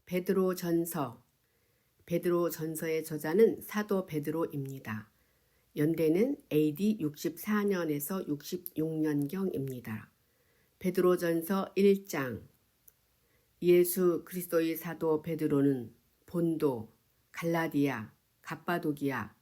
베드로전서. 베드로전서의 저자는 사도 베드로입니다. 연대는 AD 64년에서 66년경입니다. 베드로전서 1장. 예수 그리스도의 사도 베드로는 본도, 갈라디아, 갑바도기아,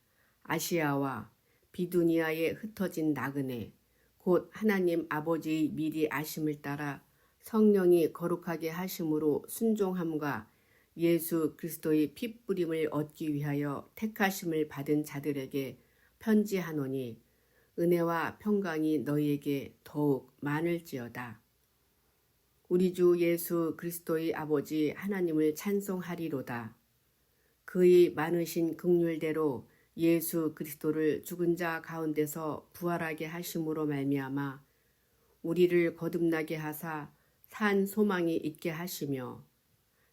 아시아와 비두니아에 흩어진 나그네, 곧 하나님 아버지의 미리 아심을 따라 성령이 거룩하게 하심으로 순종함과 예수 그리스도의 핏뿌림을 얻기 위하여 택하심을 받은 자들에게 편지하노니 은혜와 평강이 너희에게 더욱 많을지어다. 우리 주 예수 그리스도의 아버지 하나님을 찬송하리로다. 그의 많으신 긍휼대로 예수 그리스도를 죽은 자 가운데서 부활하게 하심으로 말미암아 우리를 거듭나게 하사 산 소망이 있게 하시며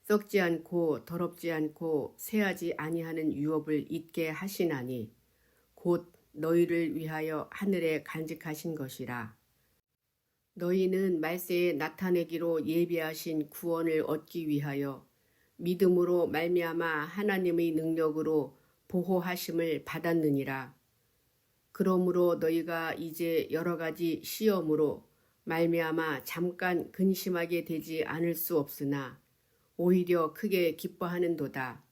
썩지 않고 더럽지 않고 쇠하지 아니하는 유업을 잊게 하시나니 곧 너희를 위하여 하늘에 간직하신 것이라. 너희는 말세에 나타내기로 예비하신 구원을 얻기 위하여 믿음으로 말미암아 하나님의 능력으로 보호하심을 받았느니라. 그러므로 너희가 이제 여러 가지 시험으로 말미암아 잠깐 근심하게 되지 않을 수 없으나 오히려 크게 기뻐하는도다.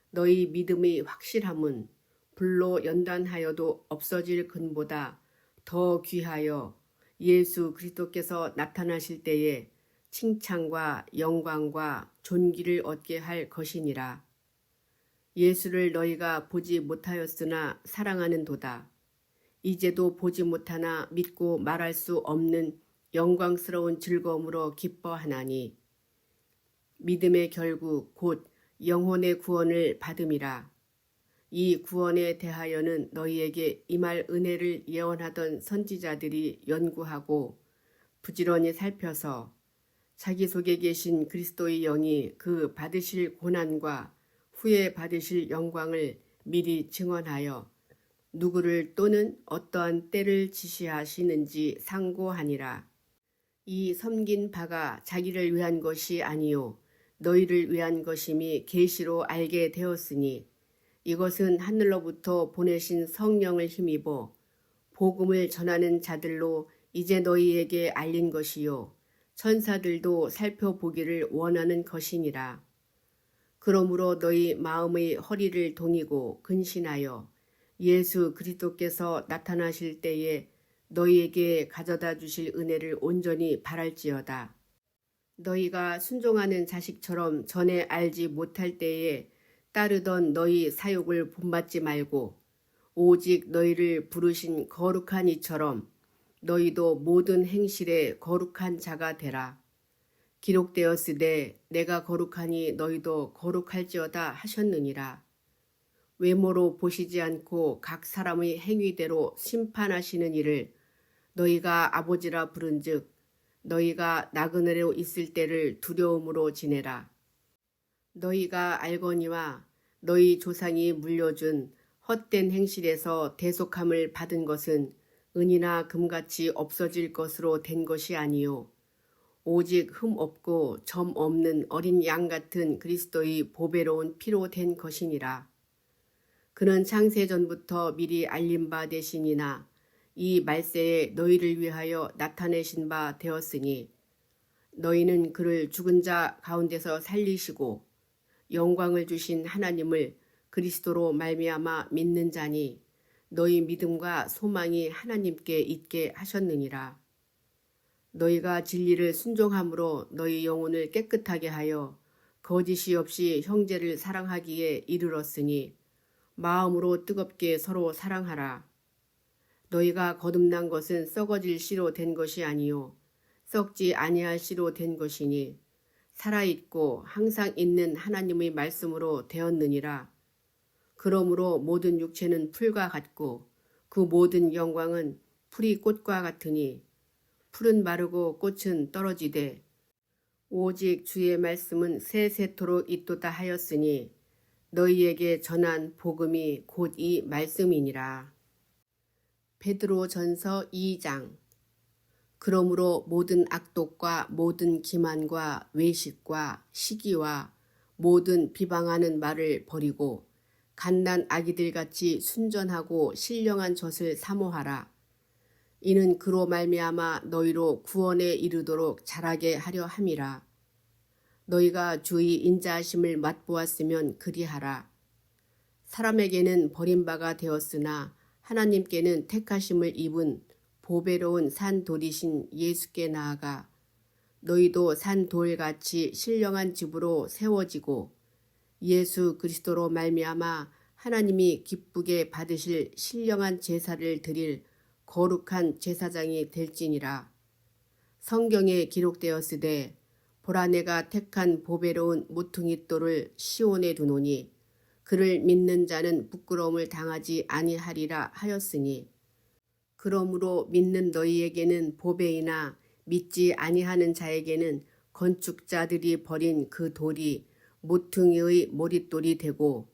너희 믿음의 확실함은 불로 연단하여도 없어질 근보다 더 귀하여 예수 그리스도께서 나타나실 때에 칭찬과 영광과 존귀를 얻게 할 것이니라. 예수를 너희가 보지 못하였으나 사랑하는도다. 이제도 보지 못하나 믿고 말할 수 없는 영광스러운 즐거움으로 기뻐하나니 믿음의 결국 곧 영혼의 구원을 받음이라. 이 구원에 대하여는 너희에게 임할 은혜를 예언하던 선지자들이 연구하고 부지런히 살펴서 자기 속에 계신 그리스도의 영이 그 받으실 고난과 후에 받으실 영광을 미리 증언하여 누구를 또는 어떠한 때를 지시하시는지 상고하니라. 이 섬긴 바가 자기를 위한 것이 아니요 너희를 위한 것임이 계시로 알게 되었으니 이것은 하늘로부터 보내신 성령을 힘입어 복음을 전하는 자들로 이제 너희에게 알린 것이요 천사들도 살펴보기를 원하는 것이니라. 그러므로 너희 마음의 허리를 동이고 근신하여 예수 그리스도께서 나타나실 때에 너희에게 가져다 주실 은혜를 온전히 바랄지어다. 너희가 순종하는 자식처럼 전에 알지 못할 때에 따르던 너희 사욕을 본받지 말고 오직 너희를 부르신 거룩한 이처럼 너희도 모든 행실에 거룩한 자가 되라. 기록되었으되 내가 거룩하니 너희도 거룩할지어다 하셨느니라. 외모로 보시지 않고 각 사람의 행위대로 심판하시는 이를 너희가 아버지라 부른즉 너희가 나그네로 있을 때를 두려움으로 지내라. 너희가 알거니와 너희 조상이 물려준 헛된 행실에서 대속함을 받은 것은 은이나 금같이 없어질 것으로 된 것이 아니요 오직 흠 없고 점 없는 어린 양 같은 그리스도의 보배로운 피로 된 것이니라. 그는 창세 전부터 미리 알린 바 되시니나 이 말세에 너희를 위하여 나타내신 바 되었으니 너희는 그를 죽은 자 가운데서 살리시고 영광을 주신 하나님을 그리스도로 말미암아 믿는 자니 너희 믿음과 소망이 하나님께 있게 하셨느니라. 너희가 진리를 순종함으로 너희 영혼을 깨끗하게 하여 거짓이 없이 형제를 사랑하기에 이르렀으니 마음으로 뜨겁게 서로 사랑하라. 너희가 거듭난 것은 썩어질 씨로 된 것이 아니요 썩지 아니할 씨로 된 것이니 살아있고 항상 있는 하나님의 말씀으로 되었느니라. 그러므로 모든 육체는 풀과 같고 그 모든 영광은 풀이 꽃과 같으니 풀은 마르고 꽃은 떨어지되 오직 주의 말씀은 세세토록 있도다 하였으니 너희에게 전한 복음이 곧 이 말씀이니라. 베드로전서 2장. 그러므로 모든 악독과 모든 기만과 외식과 시기와 모든 비방하는 말을 버리고 갓난 아기들같이 순전하고 신령한 젖을 사모하라. 이는 그로 말미암아 너희로 구원에 이르도록 자라게 하려 함이라. 너희가 주의 인자하심을 맛보았으면 그리하라. 사람에게는 버림바가 되었으나 하나님께는 택하심을 입은 보배로운 산돌이신 예수께 나아가 너희도 산돌같이 신령한 집으로 세워지고 예수 그리스도로 말미암아 하나님이 기쁘게 받으실 신령한 제사를 드릴 거룩한 제사장이 될지니라. 성경에 기록되었으되 보라 내가 택한 보배로운 모퉁이 돌을 시온에 두노니 그를 믿는 자는 부끄러움을 당하지 아니하리라 하였으니 그러므로 믿는 너희에게는 보배이나 믿지 아니하는 자에게는 건축자들이 버린 그 돌이 모퉁이의 모릿돌이 되고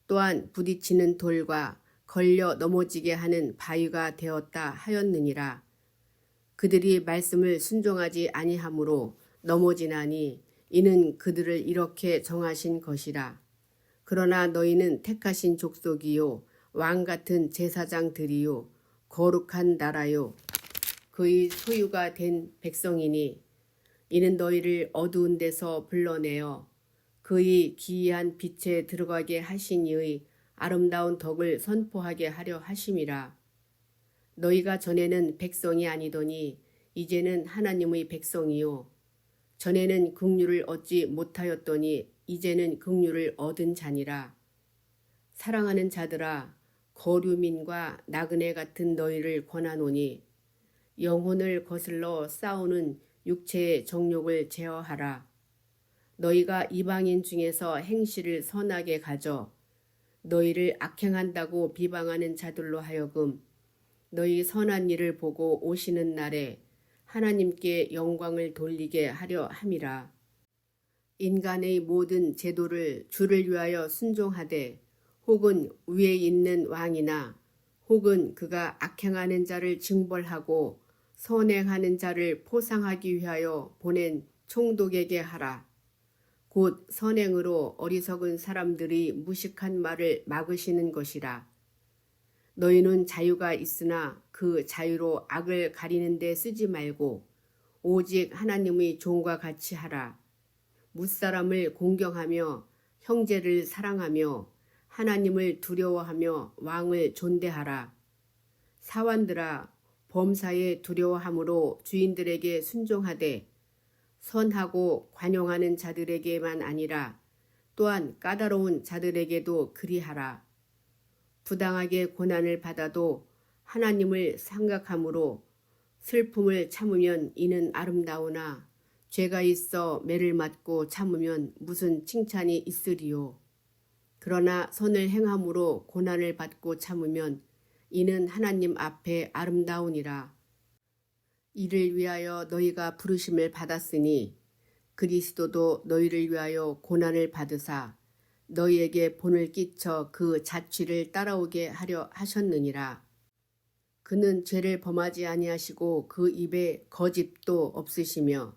또한 부딪히는 돌과 걸려 넘어지게 하는 바위가 되었다 하였느니라. 그들이 말씀을 순종하지 아니하므로 넘어지나니 이는 그들을 이렇게 정하신 것이라. 그러나 너희는 택하신 족속이요 왕같은 제사장들이요 거룩한 나라요 그의 소유가 된 백성이니 이는 너희를 어두운 데서 불러내어 그의 기이한 빛에 들어가게 하신 이의 아름다운 덕을 선포하게 하려 하심이라. 너희가 전에는 백성이 아니더니 이제는 하나님의 백성이요 전에는 긍휼을 얻지 못하였더니 이제는 긍휼을 얻은 자니라. 사랑하는 자들아 거류민과 나그네 같은 너희를 권하노니 영혼을 거슬러 싸우는 육체의 정욕을 제어하라. 너희가 이방인 중에서 행실을 선하게 가져 너희를 악행한다고 비방하는 자들로 하여금 너희 선한 일을 보고 오시는 날에 하나님께 영광을 돌리게 하려 함이라. 인간의 모든 제도를 주를 위하여 순종하되 혹은 위에 있는 왕이나 혹은 그가 악행하는 자를 징벌하고 선행하는 자를 포상하기 위하여 보낸 총독에게 하라. 곧 선행으로 어리석은 사람들이 무식한 말을 막으시는 것이라. 너희는 자유가 있으나 그 자유로 악을 가리는 데 쓰지 말고 오직 하나님의 종과 같이 하라. 무사람을 공경하며 형제를 사랑하며 하나님을 두려워하며 왕을 존대하라. 사환들아 범사에 두려워함으로 주인들에게 순종하되 선하고 관용하는 자들에게만 아니라 또한 까다로운 자들에게도 그리하라. 부당하게 고난을 받아도 하나님을 생각함으로 슬픔을 참으면 이는 아름다우나 죄가 있어 매를 맞고 참으면 무슨 칭찬이 있으리요. 그러나 선을 행함으로 고난을 받고 참으면 이는 하나님 앞에 아름다우니라. 이를 위하여 너희가 부르심을 받았으니 그리스도도 너희를 위하여 고난을 받으사 너희에게 본을 끼쳐 그 자취를 따라오게 하려 하셨느니라. 그는 죄를 범하지 아니하시고 그 입에 거짓도 없으시며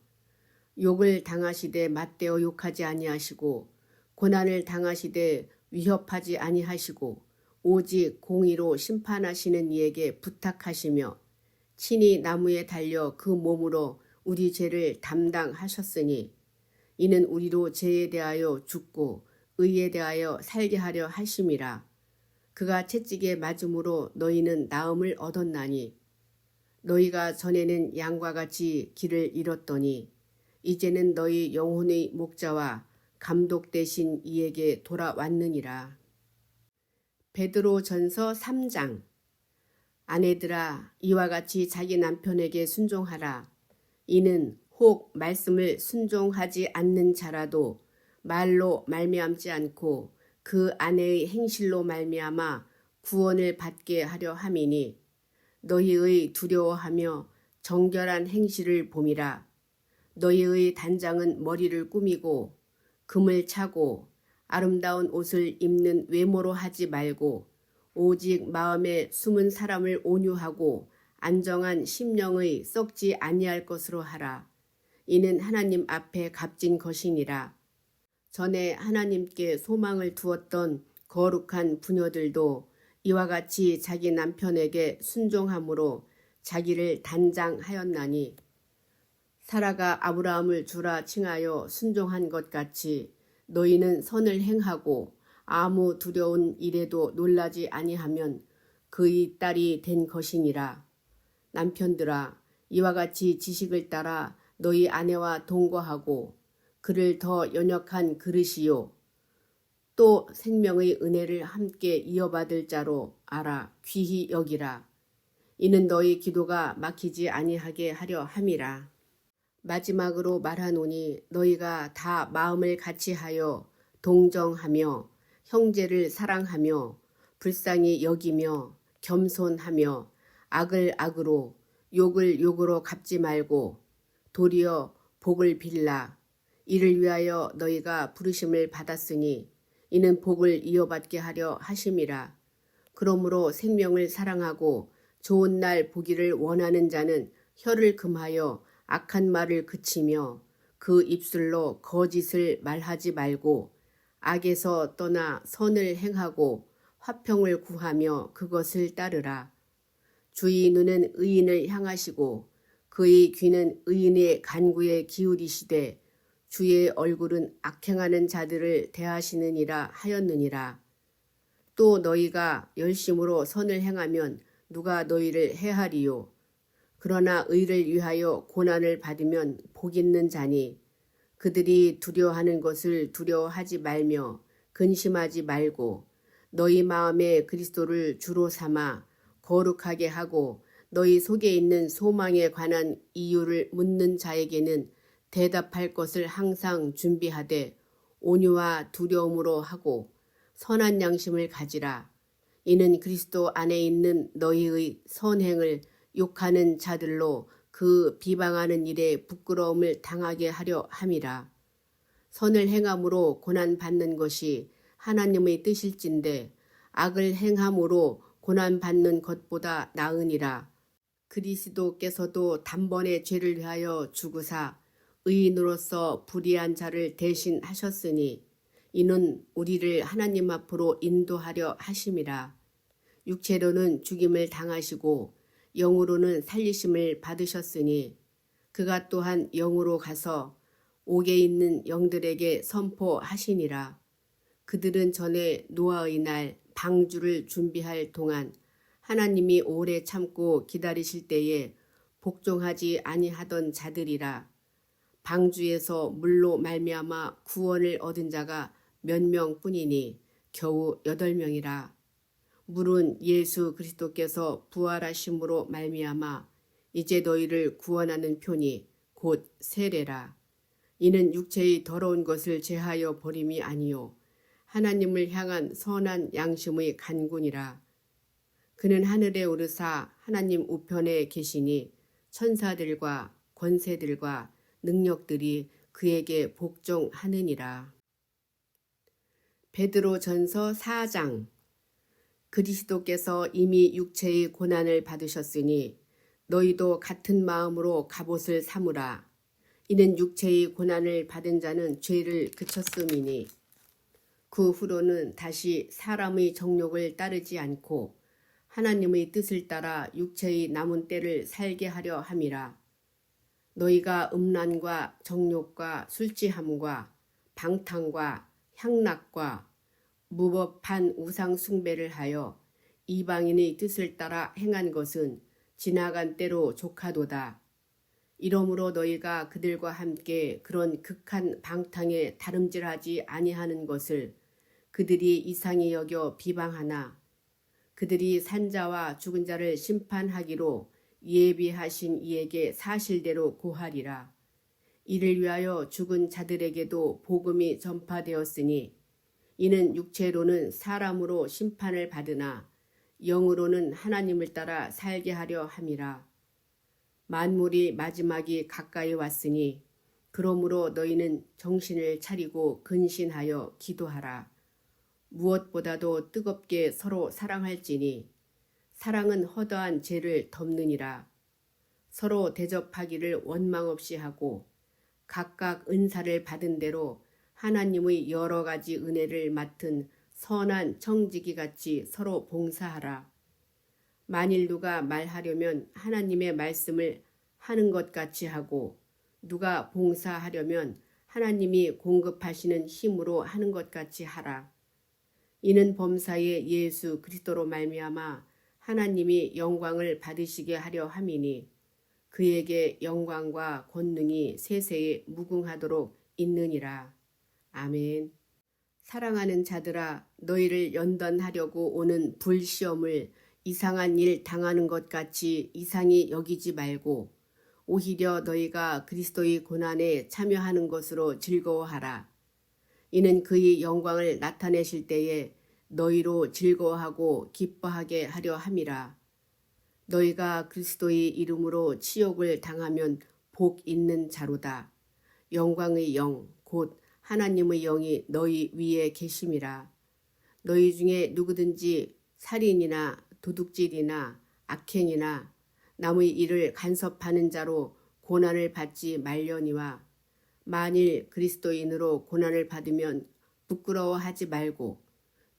욕을 당하시되 맞대어 욕하지 아니하시고 고난을 당하시되 위협하지 아니하시고 오직 공의로 심판하시는 이에게 부탁하시며 친히 나무에 달려 그 몸으로 우리 죄를 담당하셨으니 이는 우리로 죄에 대하여 죽고 의에 대하여 살게 하려 하심이라. 그가 채찍에 맞음으로 너희는 나음을 얻었나니 너희가 전에는 양과 같이 길을 잃었더니 이제는 너희 영혼의 목자와 감독 되신 이에게 돌아왔느니라. 베드로전서 3장. 아내들아 이와 같이 자기 남편에게 순종하라. 이는 혹 말씀을 순종하지 않는 자라도 말로 말미암지 않고 그 아내의 행실로 말미암아 구원을 받게 하려 함이니 너희의 두려워하며 정결한 행실을 봄이라. 너희의 단장은 머리를 꾸미고 금을 차고 아름다운 옷을 입는 외모로 하지 말고 오직 마음에 숨은 사람을 온유하고 안정한 심령의 썩지 아니할 것으로 하라. 이는 하나님 앞에 값진 것이니라. 전에 하나님께 소망을 두었던 거룩한 부녀들도 이와 같이 자기 남편에게 순종함으로 자기를 단장하였나니 사라가 아브라함을 주라 칭하여 순종한 것 같이 너희는 선을 행하고 아무 두려운 일에도 놀라지 아니하면 그의 딸이 된 것이니라. 남편들아, 이와 같이 지식을 따라 너희 아내와 동거하고 그를 더 연약한 그릇이요 또 생명의 은혜를 함께 이어받을 자로 알아 귀히 여기라. 이는 너희 기도가 막히지 아니하게 하려 함이라. 마지막으로 말하노니 너희가 다 마음을 같이하여 동정하며 형제를 사랑하며 불쌍히 여기며 겸손하며 악을 악으로 욕을 욕으로 갚지 말고 도리어 복을 빌라. 이를 위하여 너희가 부르심을 받았으니 이는 복을 이어받게 하려 하심이라. 그러므로 생명을 사랑하고 좋은 날 보기를 원하는 자는 혀를 금하여 악한 말을 그치며 그 입술로 거짓을 말하지 말고 악에서 떠나 선을 행하고 화평을 구하며 그것을 따르라. 주의 눈은 의인을 향하시고 그의 귀는 의인의 간구에 기울이시되 주의 얼굴은 악행하는 자들을 대하시느니라 하였느니라. 또 너희가 열심으로 선을 행하면 누가 너희를 해하리요. 그러나 의를 위하여 고난을 받으면 복 있는 자니 그들이 두려워하는 것을 두려워하지 말며 근심하지 말고 너희 마음에 그리스도를 주로 삼아 거룩하게 하고 너희 속에 있는 소망에 관한 이유를 묻는 자에게는 대답할 것을 항상 준비하되 온유와 두려움으로 하고 선한 양심을 가지라. 이는 그리스도 안에 있는 너희의 선행을 욕하는 자들로 그 비방하는 일에 부끄러움을 당하게 하려 함이라. 선을 행함으로 고난받는 것이 하나님의 뜻일진데 악을 행함으로 고난받는 것보다 나으니라. 그리스도께서도 단번에 죄를 위하여 죽으사 의인으로서 불의한 자를 대신하셨으니 이는 우리를 하나님 앞으로 인도하려 하심이라. 육체로는 죽임을 당하시고 영으로는 살리심을 받으셨으니 그가 또한 영으로 가서 옥에 있는 영들에게 선포하시니라. 그들은 전에 노아의 날 방주를 준비할 동안 하나님이 오래 참고 기다리실 때에 복종하지 아니하던 자들이라. 방주에서 물로 말미암아 구원을 얻은 자가 몇 명뿐이니 겨우 8명이라. 물은 예수 그리스도께서 부활하심으로 말미암아 이제 너희를 구원하는 표니 곧 세례라. 이는 육체의 더러운 것을 제하여 버림이 아니요 하나님을 향한 선한 양심의 간군이라. 그는 하늘에 오르사 하나님 우편에 계시니 천사들과 권세들과 능력들이 그에게 복종하느니라. 베드로전서 4장. 그리스도께서 이미 육체의 고난을 받으셨으니 너희도 같은 마음으로 갑옷을 삼으라. 이는 육체의 고난을 받은 자는 죄를 그쳤음이니 그 후로는 다시 사람의 정욕을 따르지 않고 하나님의 뜻을 따라 육체의 남은 때를 살게 하려 함이라. 너희가 음란과 정욕과 술취함과 방탕과 향락과 무법한 우상 숭배를 하여 이방인의 뜻을 따라 행한 것은 지나간 때로 족하도다. 이러므로 너희가 그들과 함께 그런 극한 방탕에 다름질하지 아니하는 것을 그들이 이상히 여겨 비방하나 그들이 산자와 죽은 자를 심판하기로 예비하신 이에게 사실대로 고하리라. 이를 위하여 죽은 자들에게도 복음이 전파되었으니 이는 육체로는 사람으로 심판을 받으나 영으로는 하나님을 따라 살게 하려 함이라. 만물이 마지막이 가까이 왔으니 그러므로 너희는 정신을 차리고 근신하여 기도하라. 무엇보다도 뜨겁게 서로 사랑할지니 사랑은 허다한 죄를 덮느니라. 서로 대접하기를 원망 없이 하고 각각 은사를 받은 대로 하나님의 여러 가지 은혜를 맡은 선한 청지기 같이 서로 봉사하라. 만일 누가 말하려면 하나님의 말씀을 하는 것 같이 하고 누가 봉사하려면 하나님이 공급하시는 힘으로 하는 것 같이 하라. 이는 범사의 예수 그리스도로 말미암아 하나님이 영광을 받으시게 하려 함이니 그에게 영광과 권능이 세세에 무궁하도록 있느니라. 아멘. 사랑하는 자들아, 너희를 연단하려고 오는 불시험을 이상한 일 당하는 것 같이 이상히 여기지 말고 오히려 너희가 그리스도의 고난에 참여하는 것으로 즐거워하라. 이는 그의 영광을 나타내실 때에 너희로 즐거워하고 기뻐하게 하려 함이라. 너희가 그리스도의 이름으로 치욕을 당하면 복 있는 자로다. 영광의 영, 곧 하나님의 영이 너희 위에 계심이라. 너희 중에 누구든지 살인이나 도둑질이나 악행이나 남의 일을 간섭하는 자로 고난을 받지 말려니와 만일 그리스도인으로 고난을 받으면 부끄러워하지 말고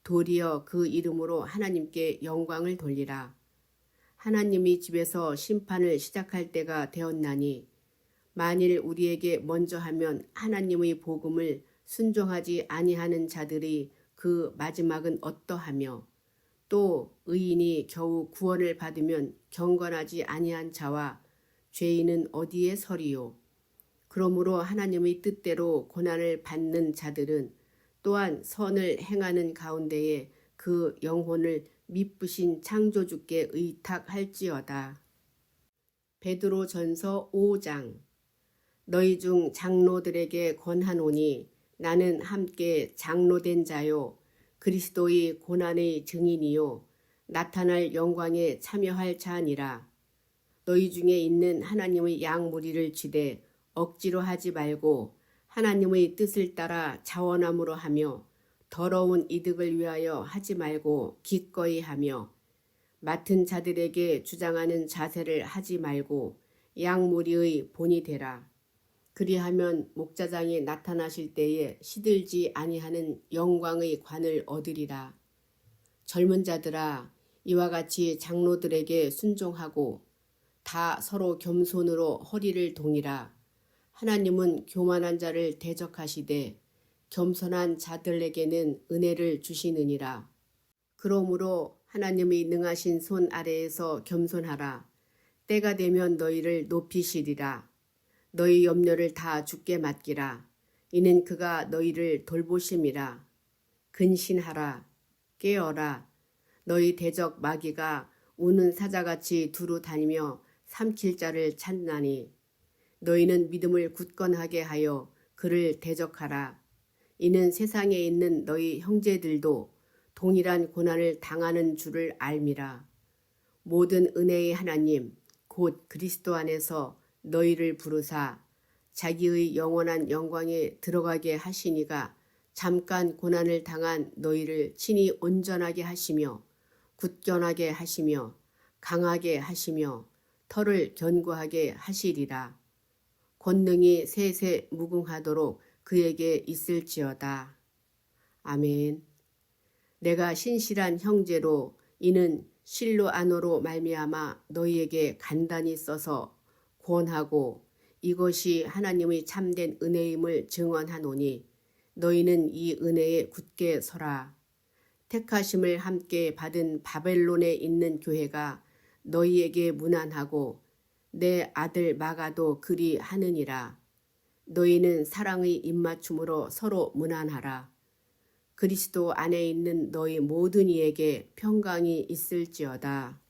도리어 그 이름으로 하나님께 영광을 돌리라. 하나님이 집에서 심판을 시작할 때가 되었나니 만일 우리에게 먼저 하면 하나님의 복음을 순종하지 아니하는 자들이 그 마지막은 어떠하며 또 의인이 겨우 구원을 받으면 경건하지 아니한 자와 죄인은 어디에 서리요. 그러므로 하나님의 뜻대로 고난을 받는 자들은 또한 선을 행하는 가운데에 그 영혼을 미쁘신 창조주께 의탁할지어다. 베드로전서 5장. 너희 중 장로들에게 권하노니 나는 함께 장로된 자요 그리스도의 고난의 증인이요 나타날 영광에 참여할 자니라. 너희 중에 있는 하나님의 양무리를 쥐되 억지로 하지 말고 하나님의 뜻을 따라 자원함으로 하며 더러운 이득을 위하여 하지 말고 기꺼이 하며 맡은 자들에게 주장하는 자세를 하지 말고 양무리의 본이 되라. 그리하면 목자장이 나타나실 때에 시들지 아니하는 영광의 관을 얻으리라. 젊은 자들아, 이와 같이 장로들에게 순종하고 다 서로 겸손으로 허리를 동이라. 하나님은 교만한 자를 대적하시되 겸손한 자들에게는 은혜를 주시느니라. 그러므로 하나님의 능하신 손 아래에서 겸손하라. 때가 되면 너희를 높이시리라. 너희 염려를 다 주께 맡기라. 이는 그가 너희를 돌보심이라. 근신하라. 깨어라. 너희 대적 마귀가 우는 사자같이 두루 다니며 삼킬 자를 찾나니 너희는 믿음을 굳건하게 하여 그를 대적하라. 이는 세상에 있는 너희 형제들도 동일한 고난을 당하는 줄을 알미라. 모든 은혜의 하나님 곧 그리스도 안에서 너희를 부르사 자기의 영원한 영광에 들어가게 하시니가 잠깐 고난을 당한 너희를 친히 온전하게 하시며 굳건하게 하시며 강하게 하시며 털을 견고하게 하시리라. 권능이 세세 무궁하도록 그에게 있을지어다. 아멘. 내가 신실한 형제로 이는 실로 안으로 말미암아 너희에게 간단히 써서 권하고 이것이 하나님의 참된 은혜임을 증언하노니 너희는 이 은혜에 굳게 서라. 택하심을 함께 받은 바벨론에 있는 교회가 너희에게 문안하고 내 아들 마가도 그리 하느니라. 너희는 사랑의 입맞춤으로 서로 문안하라. 그리스도 안에 있는 너희 모든 이에게 평강이 있을지어다.